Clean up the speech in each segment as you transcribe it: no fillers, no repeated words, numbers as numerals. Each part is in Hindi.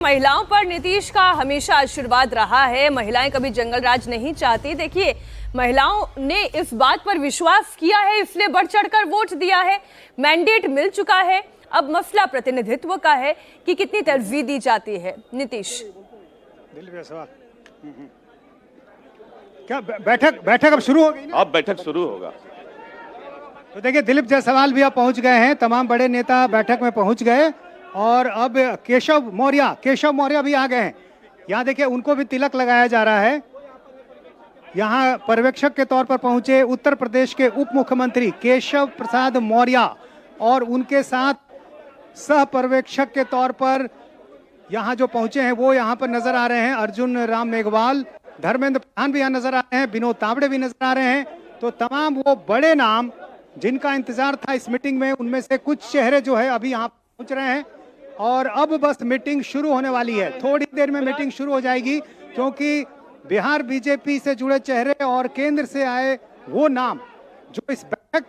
महिलाओं पर नीतीश का हमेशा आशीर्वाद रहा है। महिलाएं कभी जंगल राज नहीं चाहती। देखिए, महिलाओं ने इस बात पर विश्वास किया है, इसलिए बढ़ चढ़कर वोट दिया है। मैंडेट मिल चुका है। अब मसला प्रतिनिधित्व का है कि कितनी तरजीह दी जाती है। नीतीश, क्या बैठक अब शुरू हो गई ना? अब बैठक शुरू होगा। तो देखिए, दिलीप जायसवाल भी अब पहुंच गए हैं। तमाम बड़े नेता बैठक में पहुंच गए और अब केशव मौर्य भी आ गए हैं। यहाँ देखिए, उनको भी तिलक लगाया जा रहा है। यहाँ पर्यवेक्षक के तौर पर पहुंचे उत्तर प्रदेश के उप मुख्यमंत्री केशव प्रसाद मौर्य और उनके साथ सह पर्यवेक्षक के तौर पर यहाँ जो पहुंचे हैं वो यहाँ पर नजर आ रहे हैं अर्जुन राम मेघवाल, धर्मेंद्र प्रधान भी यहाँ नजर आ रहे हैं, विनोद तावड़े भी नजर आ रहे हैं। तो तमाम वो बड़े नाम जिनका इंतजार था इस मीटिंग में, उनमें से कुछ चेहरे जो है अभी यहाँ पहुंच रहे हैं और अब बस मीटिंग शुरू होने वाली है। थोड़ी देर में मीटिंग शुरू हो जाएगी, क्योंकि बिहार बीजेपी से जुड़े चेहरे और केंद्र से आए वो नाम जो इस बैठक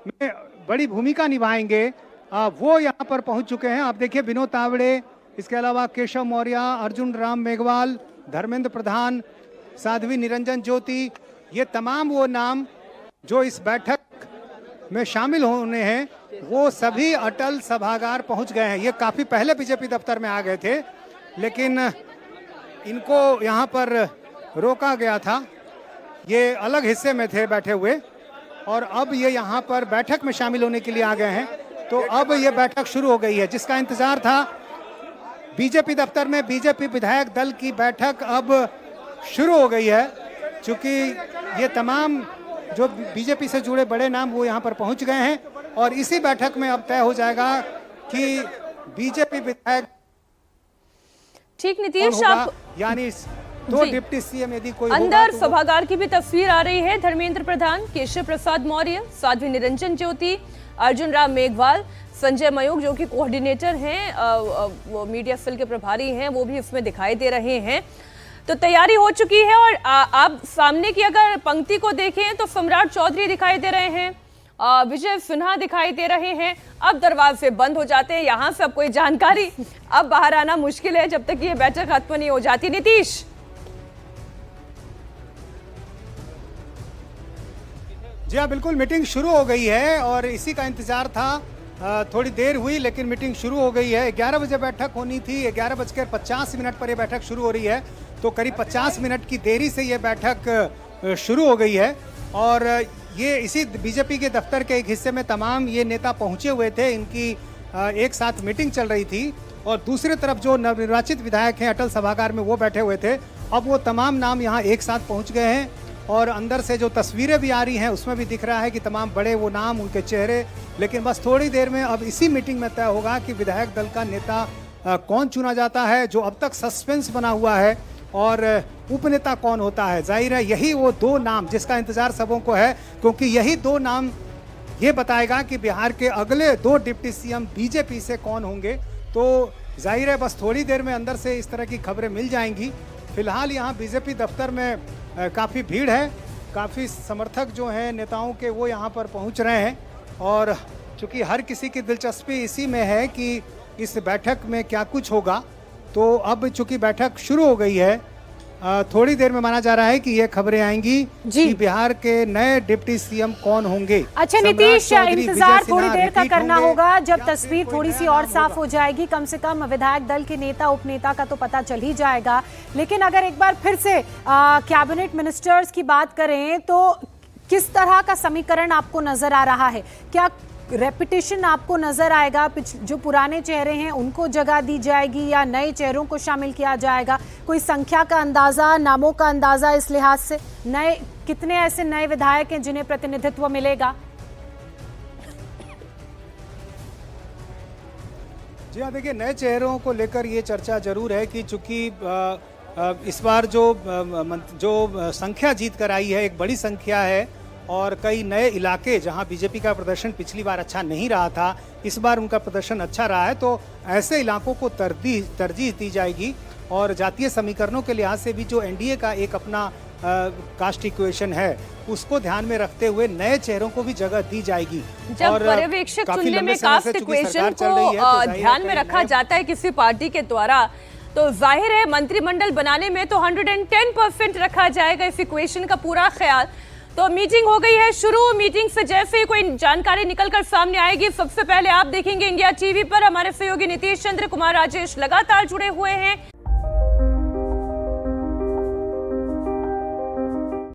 में बड़ी भूमिका निभाएंगे वो यहाँ पर पहुंच चुके हैं। आप देखिए, विनोद तावड़े, इसके अलावा केशव मौर्य, अर्जुन राम मेघवाल, धर्मेंद्र प्रधान, साध्वी निरंजन ज्योति, ये तमाम वो नाम जो इस बैठक में शामिल होने हैं वो सभी अटल सभागार पहुंच गए हैं। ये काफी पहले बीजेपी दफ्तर में आ गए थे, लेकिन इनको यहाँ पर रोका गया था। ये अलग हिस्से में थे बैठे हुए और अब ये यहाँ पर बैठक में शामिल होने के लिए आ गए हैं। तो अब ये बैठक शुरू हो गई है जिसका इंतजार था। बीजेपी दफ्तर में बीजेपी विधायक दल की बैठक अब शुरू हो गई है। चूंकि ये तमाम जो बीजेपी से जुड़े बड़े नाम वो यहाँ पर पहुँच गए हैं और इसी बैठक में अब तय हो जाएगा कि बीजेपी विधायक ठीक। नीतीश, आप यानी दो डिप्टी सीएम यदि कोई अंदर सभागार की भी तस्वीर आ रही है। धर्मेंद्र प्रधान, केशव प्रसाद मौर्य, साध्वी निरंजन ज्योति, अर्जुन राम मेघवाल, संजय मयूख जो कि कोऑर्डिनेटर हैं, वो मीडिया सेल के प्रभारी हैं, वो भी इसमें दिखाई दे रहे हैं। तो तैयारी हो चुकी है और आप सामने की अगर पंक्ति को देखें तो सम्राट चौधरी दिखाई दे रहे हैं, विजय सिन्हा दिखाई दे रहे हैं। अब दरवाजे बंद हो जाते हैं, यहाँ से अब कोई जानकारी अब बाहर आना मुश्किल है जब तक ये बैठक खत्म नहीं हो जाती। नीतीश, जी हाँ, बिल्कुल मीटिंग शुरू हो गई है और इसी का इंतजार था। थोड़ी देर हुई लेकिन मीटिंग शुरू हो गई है। 11 बजे बैठक होनी थी, 11:50 पर यह बैठक शुरू हो रही है। तो करीब 50 मिनट की देरी से ये बैठक शुरू हो गई है और ये इसी बीजेपी के दफ्तर के एक हिस्से में तमाम ये नेता पहुंचे हुए थे। इनकी एक साथ मीटिंग चल रही थी और दूसरी तरफ जो नवनिर्वाचित विधायक हैं अटल सभागार में वो बैठे हुए थे। अब वो तमाम नाम यहाँ एक साथ पहुँच गए हैं और अंदर से जो तस्वीरें भी आ रही हैं उसमें भी दिख रहा है कि तमाम बड़े वो नाम, उनके चेहरे। लेकिन बस थोड़ी देर में अब इसी मीटिंग में तय होगा कि विधायक दल का नेता कौन चुना जाता है। जो अब तक सस्पेंस बना हुआ है और उपनेता कौन होता है, जाहिर है यही वो दो नाम जिसका इंतजार सबों को है, क्योंकि यही दो नाम ये बताएगा कि बिहार के अगले 2 डिप्टी सीएम बीजेपी से कौन होंगे। तो जाहिर है बस थोड़ी देर में अंदर से इस तरह की खबरें मिल जाएंगी। फिलहाल यहाँ बीजेपी दफ्तर में काफ़ी भीड़ है, काफ़ी समर्थक जो हैं नेताओं के वो यहाँ पर पहुँच रहे हैं और चूँकि हर किसी की दिलचस्पी इसी में है कि इस बैठक में क्या कुछ होगा। तो अब चूँकि बैठक शुरू हो गई है, थोड़ी देर में माना जा रहा है कि ये खबरें आएंगी कि बिहार के नए डिप्टी सीएम कौन होंगे। अच्छा नीतीश, इंतजार थोड़ी देर का करना होगा जब तस्वीर थोड़ी सी और साफ हो जाएगी। कम से कम विधायक दल के नेता उपनेता का तो पता चल ही जाएगा। लेकिन अगर एक बार फिर से कैबिनेट मिनिस्टर्स की बात करें तो किस तरह का समीकरण आपको नजर आ रहा है? क्या रेपिटेशन आपको नजर आएगा? जो पुराने चेहरे हैं उनको जगह दी जाएगी या नए चेहरों को शामिल किया जाएगा? कोई संख्या का अंदाजा, नामों का अंदाजा इस लिहाज से नए कितने ऐसे नए विधायक हैं जिन्हें प्रतिनिधित्व मिलेगा? जी हाँ, देखिए, नए चेहरों को लेकर ये चर्चा जरूर है कि चूंकि इस बार जो संख्या जीत कर आई है एक बड़ी संख्या है और कई नए इलाके जहां बीजेपी का प्रदर्शन पिछली बार अच्छा नहीं रहा था, इस बार उनका प्रदर्शन अच्छा रहा है। तो ऐसे इलाकों को तरजीह दी जाएगी और जातीय समीकरणों के लिहाज से भी जो एनडीए का एक अपना कास्ट इक्वेशन है उसको ध्यान में रखते हुए नए चेहरों को भी जगह दी जाएगी। जब पर्यवेक्षक चुनने में कास्ट इक्वेशन को ध्यान में रखा जाता है किसी पार्टी के द्वारा, तो जाहिर है मंत्रिमंडल बनाने में तो 110% रखा जाएगा इस इक्वेशन का पूरा ख्याल। तो मीटिंग हो गई है शुरू। मीटिंग से जैसे ही कोई जानकारी निकलकर सामने आएगी सबसे पहले आप देखेंगे इंडिया टीवी पर। हमारे सहयोगी नीतीश चंद्र कुमार राजेश लगातार जुड़े हुए हैं।